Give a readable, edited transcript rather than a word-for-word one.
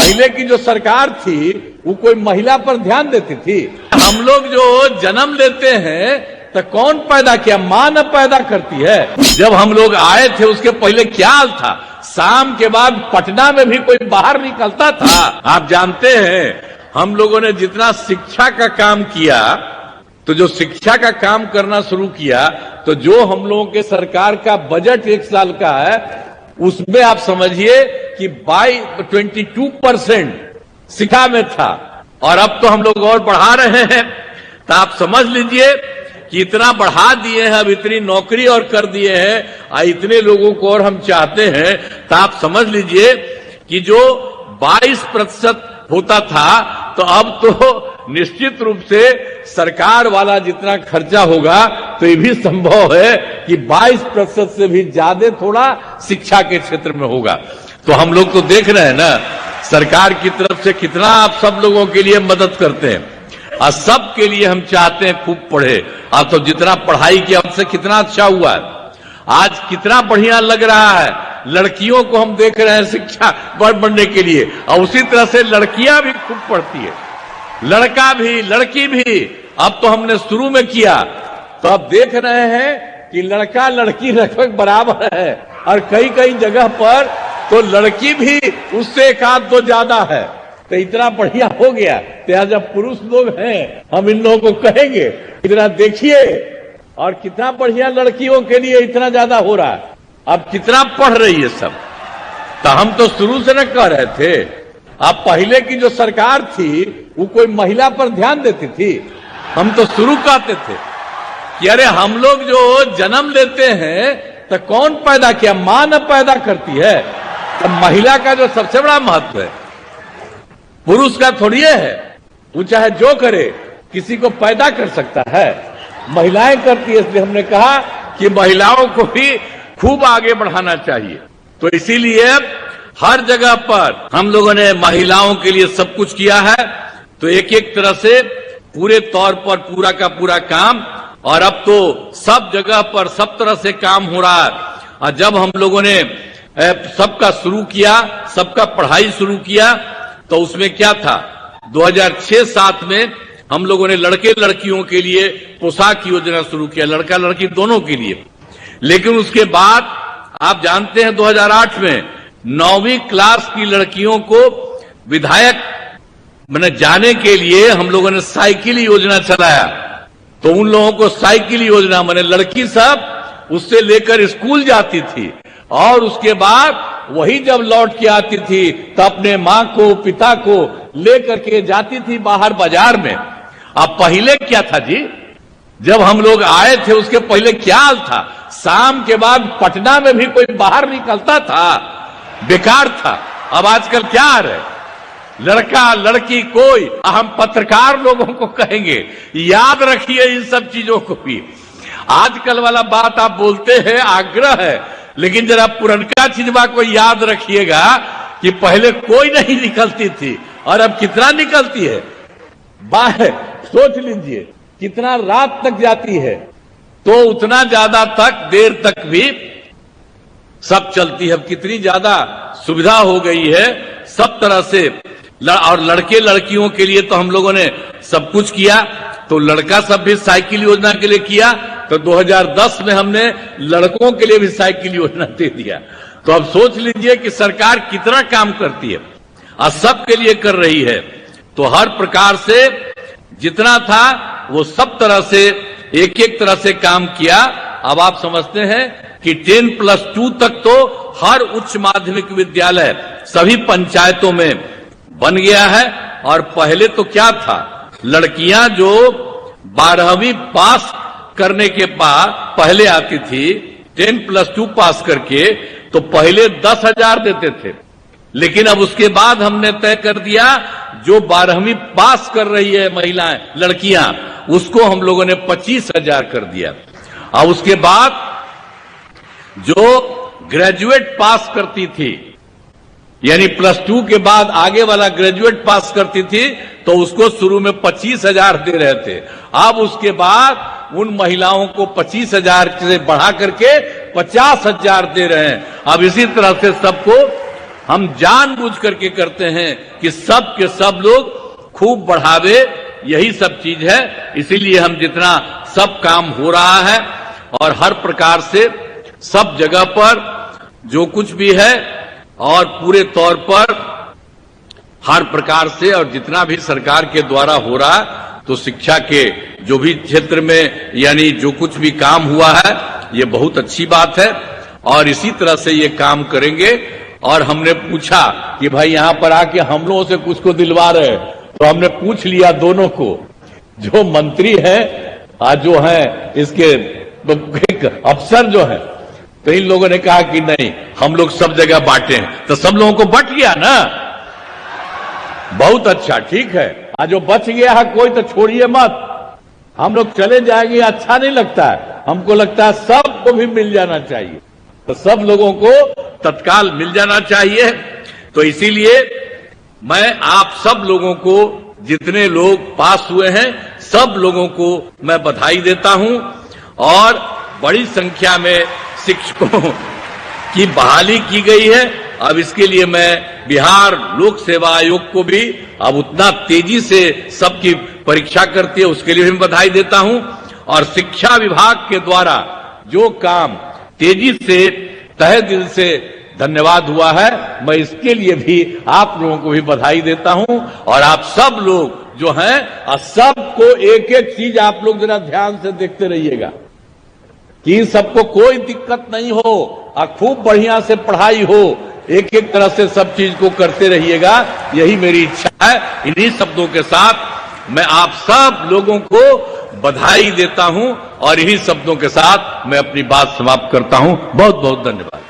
पहले की जो सरकार थी वो कोई महिला पर ध्यान देती थी? हम लोग जो जन्म लेते हैं तो कौन पैदा किया? मां न पैदा करती है। जब हम लोग आए थे उसके पहले क्या हाल था? शाम के बाद पटना में भी कोई बाहर निकलता था? आप जानते हैं हम लोगों ने जितना शिक्षा का काम किया, तो जो शिक्षा का काम करना शुरू किया, तो जो हम लोगों के सरकार का बजट एक साल का है उसमें आप समझिए कि 22% शिक्षा में था, और अब तो हम लोग और बढ़ा रहे हैं। तो आप समझ लीजिए कि इतना बढ़ा दिए हैं, अब इतनी नौकरी और कर दिए हैं, और इतने लोगों को और हम चाहते हैं। तो आप समझ लीजिए कि जो 22% होता था, तो अब तो निश्चित रूप से सरकार वाला जितना खर्चा होगा तो ये भी संभव है कि 22% से भी ज्यादा थोड़ा शिक्षा के क्षेत्र में होगा। तो हम लोग तो देख रहे हैं ना सरकार की तरफ से कितना आप सब लोगों के लिए मदद करते हैं, और सबके लिए हम चाहते हैं खूब पढ़े। अब तो जितना पढ़ाई किया उससे कितना अच्छा हुआ है, आज कितना बढ़िया लग रहा है। लड़कियों को हम देख रहे हैं शिक्षा बढ़ने के लिए, और उसी तरह से लड़कियां भी खूब पढ़ती है, लड़का भी लड़की भी। अब तो हमने शुरू में किया, तो अब देख रहे हैं कि लड़का लड़की लगभग बराबर है, और कई कई जगह पर तो लड़की भी उससे एक आध दो ज्यादा है। तो इतना बढ़िया हो गया। तो जब पुरुष लोग हैं हम इन लोगों को कहेंगे इतना देखिए, और कितना बढ़िया लड़कियों के लिए इतना ज्यादा हो रहा है। अब कितना पढ़ रही है सब। तो हम तो शुरू से न कह रहे थे, अब पहले की जो सरकार थी वो कोई महिला पर ध्यान देती थी? हम तो शुरू कहते थे कि अरे हम लोग जो जन्म लेते हैं तो कौन पैदा किया? मां न पैदा करती है। तो महिला का जो सबसे बड़ा महत्व है पुरुष का थोड़ी है। वो चाहे जो करे किसी को पैदा कर सकता है, महिलाएं करती है। इसलिए हमने कहा कि महिलाओं को भी खूब आगे बढ़ाना चाहिए। तो इसीलिए हर जगह पर हम लोगों ने महिलाओं के लिए सब कुछ किया है। तो एक एक तरह से पूरे तौर पर पूरा का पूरा काम, और अब तो सब जगह पर सब तरह से काम हो रहा है। और जब हम लोगों ने सबका शुरू किया, सबका पढ़ाई शुरू किया, तो उसमें क्या था 2006-07 में हम लोगों ने लड़के लड़कियों के लिए पोशाक योजना शुरू किया, लड़का लड़की दोनों के लिए। लेकिन उसके बाद आप जानते हैं 2008 में 9वीं क्लास की लड़कियों को विधायक मैंने जाने के लिए हम लोगों ने साइकिल योजना चलाया। तो उन लोगों को साइकिल योजना मैंने लड़की सब उससे लेकर स्कूल जाती थी, और उसके बाद वही जब लौट के आती थी तो अपने मां को पिता को लेकर के जाती थी बाहर बाजार में। अब पहले क्या था जी, जब हम लोग आए थे उसके पहले क्या हाल था? शाम के बाद पटना में भी कोई बाहर निकलता था? बेकार था। अब आजकल क्या आ रहा है? लड़का लड़की कोई। हम पत्रकार लोगों को कहेंगे याद रखिए इन सब चीजों को भी। आजकल वाला बात आप बोलते हैं, आग्रह है, लेकिन जरा पुरनका चीजवा को याद रखिएगा कि पहले कोई नहीं निकलती थी और अब कितना निकलती है। बाहर सोच लीजिए कितना रात तक जाती है, तो उतना ज्यादा तक देर तक भी सब चलती है। अब कितनी ज्यादा सुविधा हो गई है सब तरह से। और लड़के लड़कियों के लिए तो हम लोगों ने सब कुछ किया। तो लड़का सब भी साइकिल योजना के लिए किया, तो 2010 में हमने लड़कों के लिए भी साइकिल योजना दे दिया। तो अब सोच लीजिए कि सरकार कितना काम करती है और सबके लिए कर रही है। तो हर प्रकार से जितना था वो सब तरह से एक एक तरह से काम किया। अब आप समझते हैं कि 10+2 तक तो हर उच्च माध्यमिक विद्यालय सभी पंचायतों में बन गया है। और पहले तो क्या था, लड़कियां जो 12वीं पास करने के बाद पहले आती थी 10+2 पास करके, तो पहले 10,000 देते थे। लेकिन अब उसके बाद हमने तय कर दिया जो 12वीं पास कर रही है महिलाएं लड़कियां, उसको हम लोगों ने 25,000 कर दिया। और उसके बाद जो ग्रेजुएट पास करती थी, यानी +2 के बाद आगे वाला ग्रेजुएट पास करती थी, तो उसको शुरू में 25,000 दे रहे थे। अब उसके बाद उन महिलाओं को 25,000 से बढ़ा करके 50,000 दे रहे हैं। अब इसी तरह से सबको हम जानबूझ करके करते हैं कि सब के सब लोग खूब बढ़ावे, यही सब चीज है। इसीलिए हम जितना सब काम हो रहा है और हर प्रकार से सब जगह पर जो कुछ भी है और पूरे तौर पर हर प्रकार से और जितना भी सरकार के द्वारा हो रहा है, तो शिक्षा के जो भी क्षेत्र में यानी जो कुछ भी काम हुआ है ये बहुत अच्छी बात है और इसी तरह से ये काम करेंगे। और हमने पूछा कि भाई यहां पर आके हम लोगों से कुछ को दिलवा रहे, तो हमने पूछ लिया दोनों को, जो मंत्री है जो है इसके अफसर जो है, तो इन लोगों ने कहा कि नहीं हम लोग सब जगह बांटे हैं, तो सब लोगों को बट गया ना, बहुत अच्छा, ठीक है। आज जो बच गया है कोई तो छोड़िए मत, हम लोग चले जाएंगे अच्छा नहीं लगता है, हमको लगता है सबको भी मिल जाना चाहिए, तो सब लोगों को तत्काल मिल जाना चाहिए। तो इसीलिए मैं आप सब लोगों को, जितने लोग पास हुए हैं सब लोगों को मैं बधाई देता हूं और बड़ी संख्या में शिक्षकों की बहाली की गई है। अब इसके लिए मैं बिहार लोक सेवा आयोग को भी अब उतना तेजी से सबकी परीक्षा करती है उसके लिए भी मैं बधाई देता हूं और शिक्षा विभाग के द्वारा जो काम तेजी से तहे दिल से धन्यवाद हुआ है, मैं इसके लिए भी आप लोगों को भी बधाई देता हूं। और आप सब लोग जो हैं सबको एक एक चीज आप लोग जरा ध्यान से देखते रहिएगा कि सबको कोई दिक्कत नहीं हो और खूब बढ़िया से पढ़ाई हो, एक एक तरह से सब चीज को करते रहिएगा, यही मेरी इच्छा है। इन्हीं शब्दों के साथ मैं आप सब लोगों को बधाई देता हूं और इन्हीं शब्दों के साथ मैं अपनी बात समाप्त करता हूं। बहुत बहुत धन्यवाद।